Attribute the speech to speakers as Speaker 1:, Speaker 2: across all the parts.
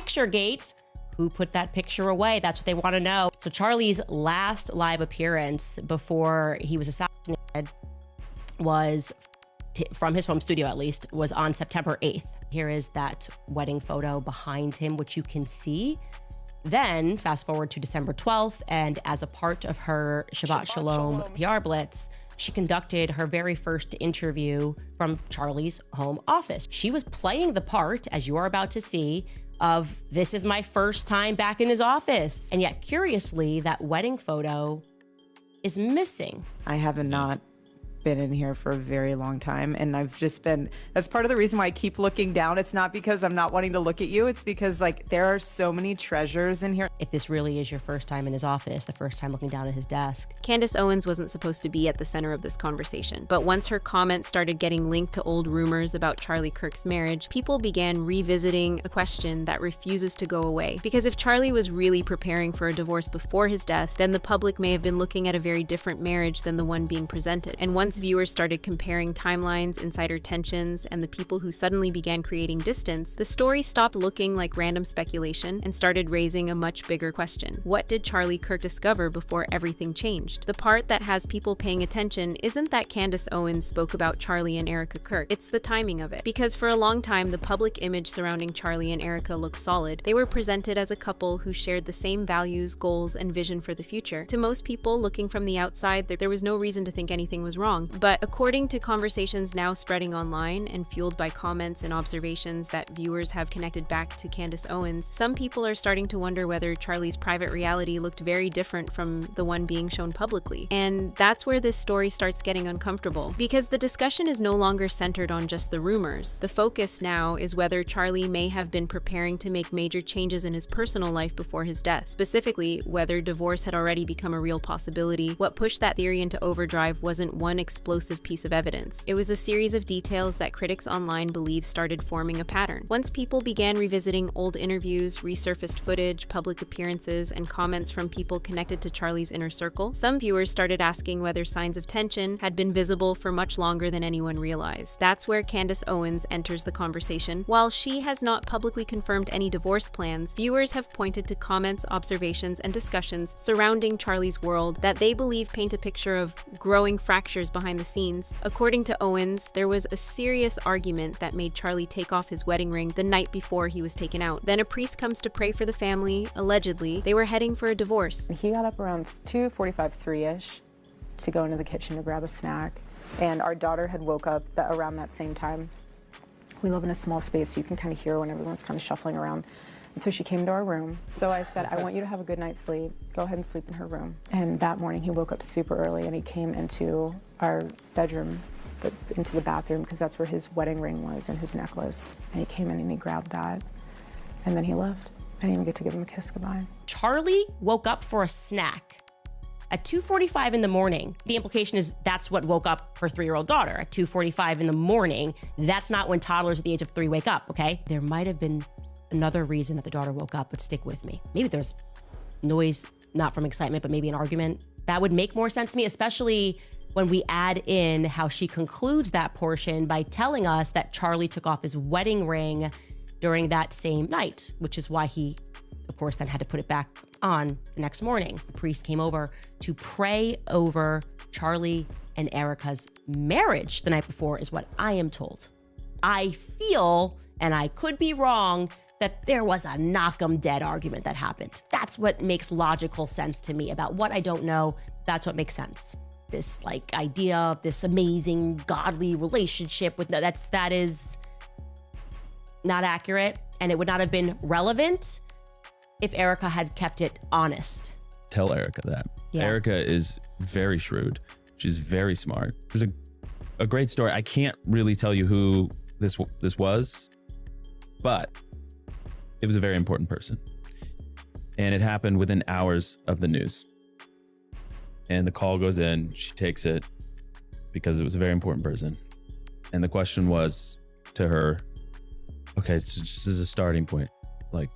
Speaker 1: Picturegate. Who put that picture away? That's what they want to know. So Charlie's last live appearance before he was assassinated was, from his home studio at least, was on September 8th. Here is that wedding photo behind him, which you can see. Then fast forward to December 12th, and as a part of her Shabbat Shalom PR Blitz, she conducted her very first interview from Charlie's home office. She was playing the part, as you are about to see, of this is my first time back in his office. And yet, curiously, that wedding photo is missing.
Speaker 2: I have not been in here for a very long time, and I've just been, that's part of the reason why I keep looking down. It's not because I'm not wanting to look at you, it's because like there are so many treasures in here.
Speaker 1: If this really is your first time in his office, the first time looking down at his desk.
Speaker 3: Candace Owens wasn't supposed to be at the center of this conversation, but once her comments started getting linked to old rumors about Charlie Kirk's marriage, people began revisiting a question that refuses to go away. Because if Charlie was really preparing for a divorce before his death, then the public may have been looking at a very different marriage than the one being presented. And once viewers started comparing timelines, insider tensions, and the people who suddenly began creating distance, the story stopped looking like random speculation and started raising a much bigger question. What did Charlie Kirk discover before everything changed? The part that has people paying attention isn't that Candace Owens spoke about Charlie and Erika Kirk, it's the timing of it. Because for a long time, the public image surrounding Charlie and Erika looked solid. They were presented as a couple who shared the same values, goals, and vision for the future. To most people looking from the outside, there was no reason to think anything was wrong. But according to conversations now spreading online and fueled by comments and observations that viewers have connected back to Candace Owens, some people are starting to wonder whether Charlie's private reality looked very different from the one being shown publicly. And that's where this story starts getting uncomfortable, because the discussion is no longer centered on just the rumors. The focus now is whether Charlie may have been preparing to make major changes in his personal life before his death, specifically whether divorce had already become a real possibility. What pushed that theory into overdrive wasn't one explosive piece of evidence. It was a series of details that critics online believe started forming a pattern. Once people began revisiting old interviews, resurfaced footage, public appearances, and comments from people connected to Charlie's inner circle, some viewers started asking whether signs of tension had been visible for much longer than anyone realized. That's where Candace Owens enters the conversation. While she has not publicly confirmed any divorce plans, viewers have pointed to comments, observations, and discussions surrounding Charlie's world that they believe paint a picture of growing fractures behind the scenes. According to Owens, there was a serious argument that made Charlie take off his wedding ring the night before he was taken out. Then a priest comes to pray for the family. Allegedly, they were heading for a divorce.
Speaker 2: He got up around 2:45, 3-ish to go into the kitchen to grab a snack, and our daughter had woke up around that same time. We live in a small space, so you can kind of hear when everyone's kind of shuffling around. And so she came to our room. So I said, I want you to have a good night's sleep. Go ahead and sleep in her room. And that morning he woke up super early and he came into our bedroom, into the bathroom, because that's where his wedding ring was and his necklace. And he came in and he grabbed that. And then he left. I didn't even get to give him a kiss goodbye.
Speaker 1: Charlie woke up for a snack at 2:45 in the morning. The implication is that's what woke up her 3-year-old daughter at 2:45 in the morning. That's not when toddlers at the age of 3 wake up, okay? There might have been another reason that the daughter woke up, but stick with me. Maybe there's noise, not from excitement, but maybe an argument. That would make more sense to me, especially when we add in how she concludes that portion by telling us that Charlie took off his wedding ring during that same night, which is why he, of course, then had to put it back on the next morning. The priest came over to pray over Charlie and Erika's marriage the night before, is what I am told. I feel, and I could be wrong, that there was a knock 'em dead argument that happened. That's what makes logical sense to me. About what I don't know, that's what makes sense. This like idea of this amazing godly relationship with that is not accurate, and it would not have been relevant if Erika had kept it honest.
Speaker 4: Tell Erika that.
Speaker 1: Yeah.
Speaker 4: Erika is very shrewd. She's very smart. There's a great story. I can't really tell you who this was, but it was a very important person. And it happened within hours of the news. And the call goes in, she takes it because it was a very important person. And the question was to her, okay, so this is a starting point. Like,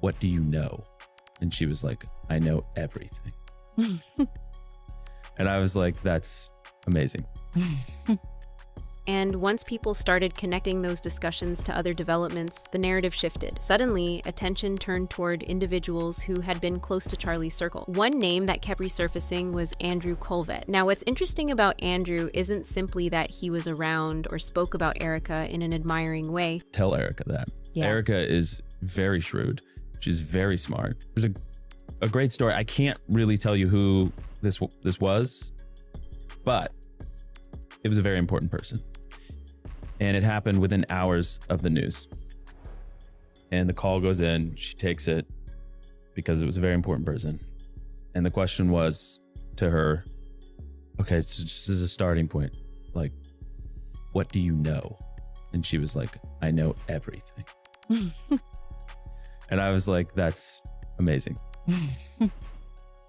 Speaker 4: what do you know? And she was like, I know everything. And I was like, that's amazing.
Speaker 3: And once people started connecting those discussions to other developments, the narrative shifted. Suddenly, attention turned toward individuals who had been close to Charlie's circle. One name that kept resurfacing was Andrew Colvett. Now, what's interesting about Andrew isn't simply that he was around or spoke about Erika in an admiring way.
Speaker 4: Tell Erika that.
Speaker 1: Yeah.
Speaker 4: Erika is very shrewd. She's very smart. There's a great story. I can't really tell you who this was, but it was a very important person. And it happened within hours of the news. And the call goes in, she takes it because it was a very important person. And the question was to her, okay, so this is a starting point. Like, what do you know? And she was like, I know everything. And I was like, that's amazing.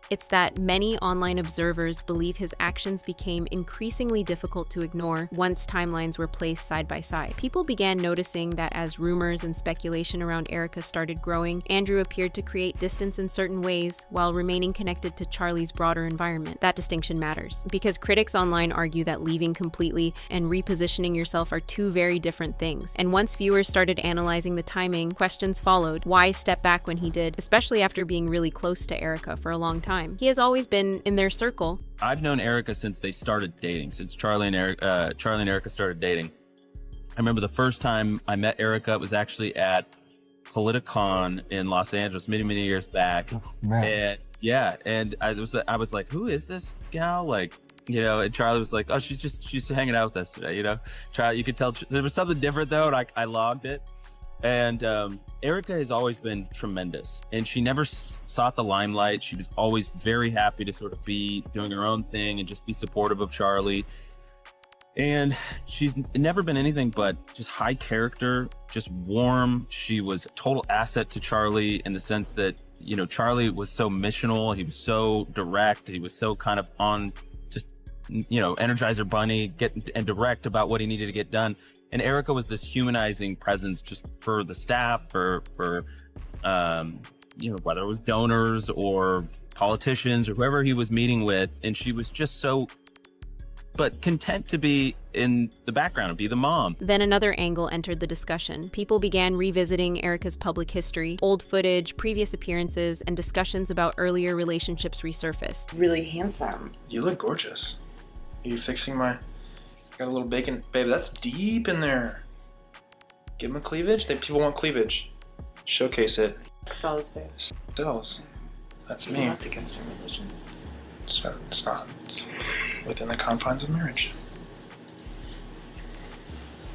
Speaker 3: It's that many online observers believe his actions became increasingly difficult to ignore once timelines were placed side by side. People began noticing that as rumors and speculation around Erika started growing, Andrew appeared to create distance in certain ways while remaining connected to Charlie's broader environment. That distinction matters, because critics online argue that leaving completely and repositioning yourself are two very different things. And once viewers started analyzing the timing, questions followed. Why step back when he did, especially after being really close to Erika for a long time? He has always been in their circle.
Speaker 5: I've known Erika since they started dating, since Charlie and Erika started dating. I remember the first time I met Erika, it was actually at Politicon in Los Angeles many years back. And yeah, and I was like, who is this gal? Like, you know, and Charlie was like, oh, she's hanging out with us today, you know. Charlie, you could tell there was something different though, and I logged it. And Erika has always been tremendous, and she never sought the limelight. She was always very happy to sort of be doing her own thing and just be supportive of Charlie. And she's never been anything but just high character, just warm. She was a total asset to Charlie in the sense that, you know, Charlie was so missional. He was so direct. He was so kind of on just, you know, Energizer Bunny, and direct about what he needed to get done. And Erika was this humanizing presence just for the staff, for you know, whether it was donors or politicians or whoever he was meeting with. And she was just so, but content to be in the background and be the mom.
Speaker 3: Then another angle entered the discussion. People began revisiting Erika's public history. Old footage, previous appearances, and discussions about earlier relationships resurfaced.
Speaker 6: Really handsome.
Speaker 7: You look gorgeous. Are you fixing my... Got a little bacon. Babe, that's deep in there. Give them a cleavage. People want cleavage. Showcase it.
Speaker 6: Sells, babe.
Speaker 7: Sells. That's me.
Speaker 6: That's against our religion.
Speaker 7: It's not. It's within the confines of marriage.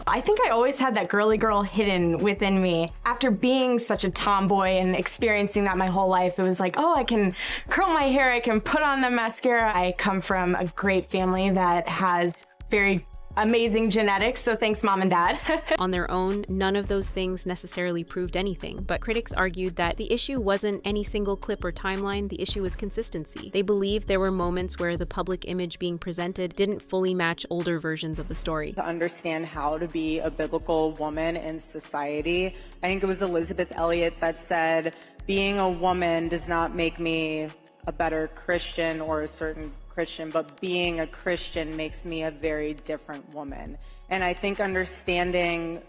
Speaker 8: I think I always had that girly girl hidden within me. After being such a tomboy and experiencing that my whole life, it was like, oh, I can curl my hair, I can put on the mascara. I come from a great family that has very amazing genetics, so thanks mom and dad.
Speaker 3: On their own, none of those things necessarily proved anything, but critics argued that the issue wasn't any single clip or timeline, the issue was consistency. They believed there were moments where the public image being presented didn't fully match older versions of the story.
Speaker 2: To understand how to be a biblical woman in society, I think it was Elizabeth Elliot that said, being a woman does not make me a better Christian or a certain Christian, but being a Christian makes me a very different woman. And I think understanding,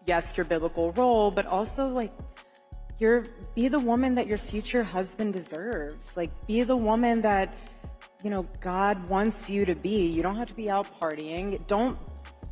Speaker 2: yes, your biblical role, but also like be the woman that your future husband deserves. Like, be the woman that, you know, God wants you to be. You don't have to be out partying. Don't,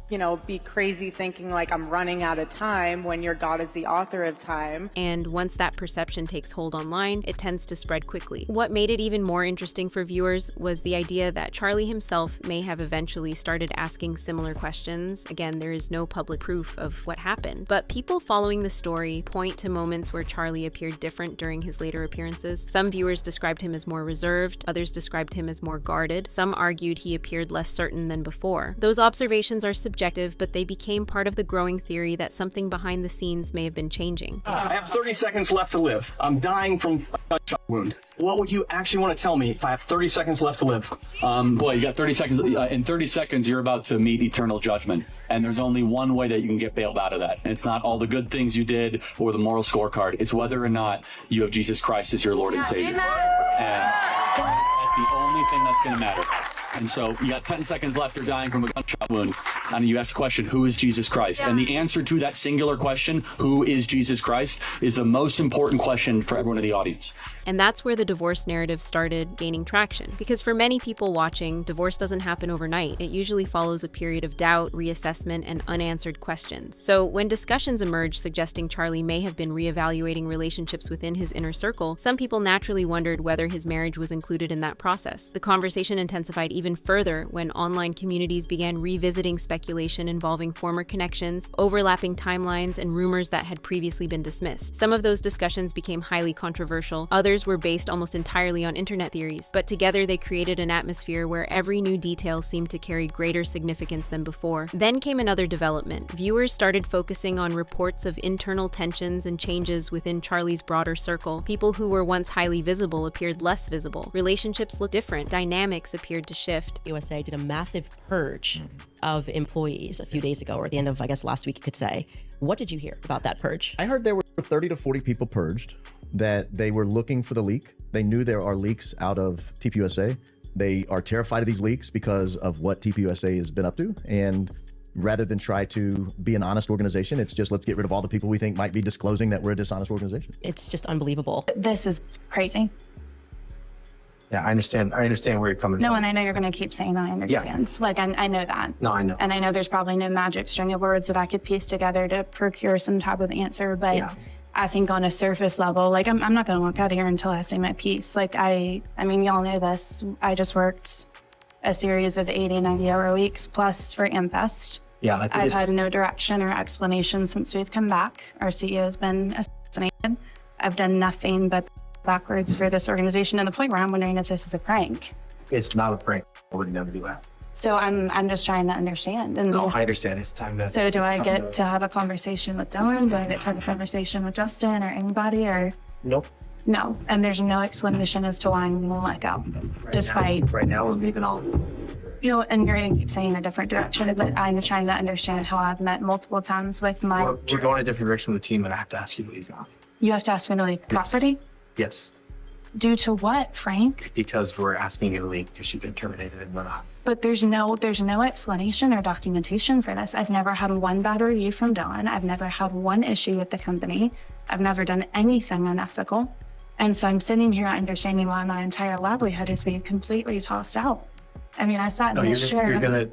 Speaker 2: you know, be crazy thinking like I'm running out of time when your God is the author of time.
Speaker 3: And once that perception takes hold online, it tends to spread quickly. What made it even more interesting for viewers was the idea that Charlie himself may have eventually started asking similar questions. Again, there is no public proof of what happened, but people following the story point to moments where Charlie appeared different during his later appearances. Some viewers described him as more reserved, others described him as more guarded. Some argued he appeared less certain than before. Those observations are subjective, but they became part of the growing theory that something behind the scenes may have been changing.
Speaker 9: I have 30 seconds left to live. I'm dying from a gunshot wound. What would you actually want to tell me if I have 30 seconds left to live?
Speaker 10: Boy, you got 30 seconds. In 30 seconds, you're about to meet eternal judgment. And there's only one way that you can get bailed out of that. And it's not all the good things you did or the moral scorecard. It's whether or not you have Jesus Christ as your Lord and Savior. And that's the only thing that's going to matter. And so you got 10 seconds left. You're dying from a gunshot wound. and you ask the question, who is Jesus Christ? And the answer to that singular question, who is Jesus Christ, is the most important question for everyone in the audience.
Speaker 3: And that's where the divorce narrative started gaining traction. Because for many people watching, divorce doesn't happen overnight. It usually follows a period of doubt, reassessment, and unanswered questions. So when discussions emerged suggesting Charlie may have been reevaluating relationships within his inner circle, some people naturally wondered whether his marriage was included in that process. The conversation intensified even further when online communities began revisiting speculation involving former connections, overlapping timelines, and rumors that had previously been dismissed. Some of those discussions became highly controversial. Others were based almost entirely on internet theories, but together they created an atmosphere where every new detail seemed to carry greater significance than before. Then came another development. Viewers started focusing on reports of internal tensions and changes within Charlie's broader circle. People who were once highly visible appeared less visible. Relationships looked different. Dynamics appeared to shift.
Speaker 1: USA did a massive purge of employees a few days ago, or at the end of, I guess, last week, you could say. What did you hear about that purge?
Speaker 11: I heard there were 30 to 40 people purged, that they were looking for the leak. They knew there are leaks out of TPUSA. They are terrified of these leaks because of what TPUSA has been up to. And rather than try to be an honest organization, it's just, let's get rid of all the people we think might be disclosing that we're a dishonest organization.
Speaker 1: It's just unbelievable.
Speaker 12: This is crazy.
Speaker 9: Yeah, I understand where you're coming from.
Speaker 12: No, and I know you're going to keep saying that. I understand.
Speaker 9: Yeah.
Speaker 12: Like, I know that.
Speaker 9: No, I know.
Speaker 12: And I know there's probably no magic string of words that I could piece together to procure some type of answer, but
Speaker 9: Yeah.
Speaker 12: I think on a surface level, like, I'm not going to walk out of here until I say my piece. Like, I mean, y'all know this. I just worked a series of 80, 90-hour weeks plus for Infest.
Speaker 9: Yeah, I think
Speaker 12: I've had no direction or explanation since we've come back. Our CEO has been assassinated. I've done nothing but backwards for this organization, to the point where I'm wondering if this is a prank.
Speaker 9: It's not a prank. I would never do that.
Speaker 12: So I'm just trying to understand. And
Speaker 9: No, I understand. It's time to.
Speaker 12: so do
Speaker 9: it's
Speaker 12: I
Speaker 9: time
Speaker 12: get to have a conversation with Dylan? Do I get to have a conversation with Justin or anybody? Or
Speaker 9: Nope.
Speaker 12: no? And there's no explanation as to why I'm gonna let go, despite
Speaker 9: Right now, we're leaving all.
Speaker 12: and you're gonna keep saying a different direction. But I'm trying to understand how I've met multiple times with my.
Speaker 9: We're going a different direction with the team, and I have to ask you to leave now.
Speaker 12: You have to ask me to leave property.
Speaker 9: Yes,
Speaker 12: Due to what, Frank?
Speaker 9: because we're asking you to leave because you've been terminated and we're not.
Speaker 12: But there's no explanation or documentation for this. I've never had one bad review from Dylan. I've never had one issue with the company. I've never done anything unethical. And so I'm sitting here understanding why my entire livelihood is being completely tossed out. I mean, I sat
Speaker 9: No,
Speaker 12: in this chair.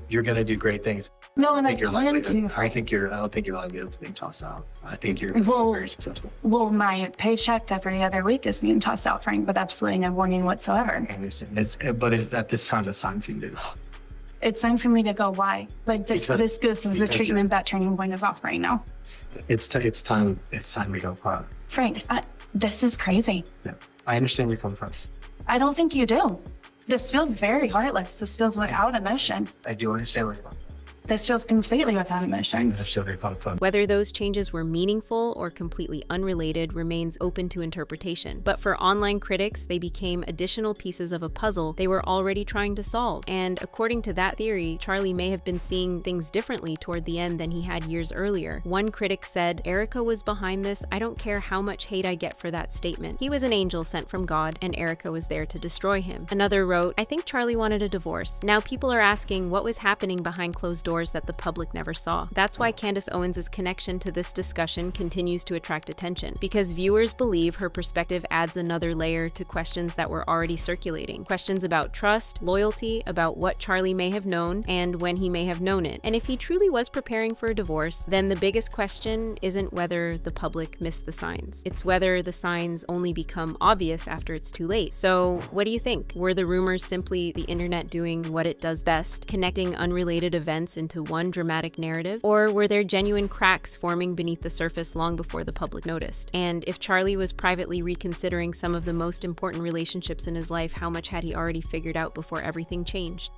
Speaker 9: you're gonna do great things.
Speaker 12: No, and I
Speaker 9: you're
Speaker 12: plan
Speaker 9: likely
Speaker 12: to.
Speaker 9: I don't think your livelihood's being tossed out. I think you're
Speaker 12: Well-
Speaker 9: very successful.
Speaker 12: Well, my paycheck every other week is being tossed out, Frank, with absolutely no warning whatsoever.
Speaker 9: I understand. At this time, it's time for you to.
Speaker 12: It's time for me to go. Why? Like this
Speaker 9: Because-
Speaker 12: is the
Speaker 9: because
Speaker 12: treatment that Turning Point is offering now.
Speaker 9: It's time we go.
Speaker 12: Frank, this is crazy.
Speaker 9: Yeah. I understand where you're coming from.
Speaker 12: I don't think you do. This feels very heartless. This feels without emotion.
Speaker 9: I do understand where you're coming from.
Speaker 12: This feels completely without emotion.
Speaker 9: This is still very fun.
Speaker 3: Whether those changes were meaningful or completely unrelated remains open to interpretation. But for online critics, they became additional pieces of a puzzle they were already trying to solve. And according to that theory, Charlie may have been seeing things differently toward the end than he had years earlier. One critic said, "Erika was behind this. I don't care how much hate I get for that statement. He was an angel sent from God, and Erika was there to destroy him." Another wrote, "I think Charlie wanted a divorce. Now people are asking what was happening behind closed doors that the public never saw." That's why Candace Owens' connection to this discussion continues to attract attention, because viewers believe her perspective adds another layer to questions that were already circulating. Questions about trust, loyalty, about what Charlie may have known, and when he may have known it. And if he truly was preparing for a divorce, then the biggest question isn't whether the public missed the signs. It's whether the signs only become obvious after it's too late. So what do you think? Were the rumors simply the internet doing what it does best, connecting unrelated events into one dramatic narrative? Or were there genuine cracks forming beneath the surface long before the public noticed? And if Charlie was privately reconsidering some of the most important relationships in his life, how much had he already figured out before everything changed?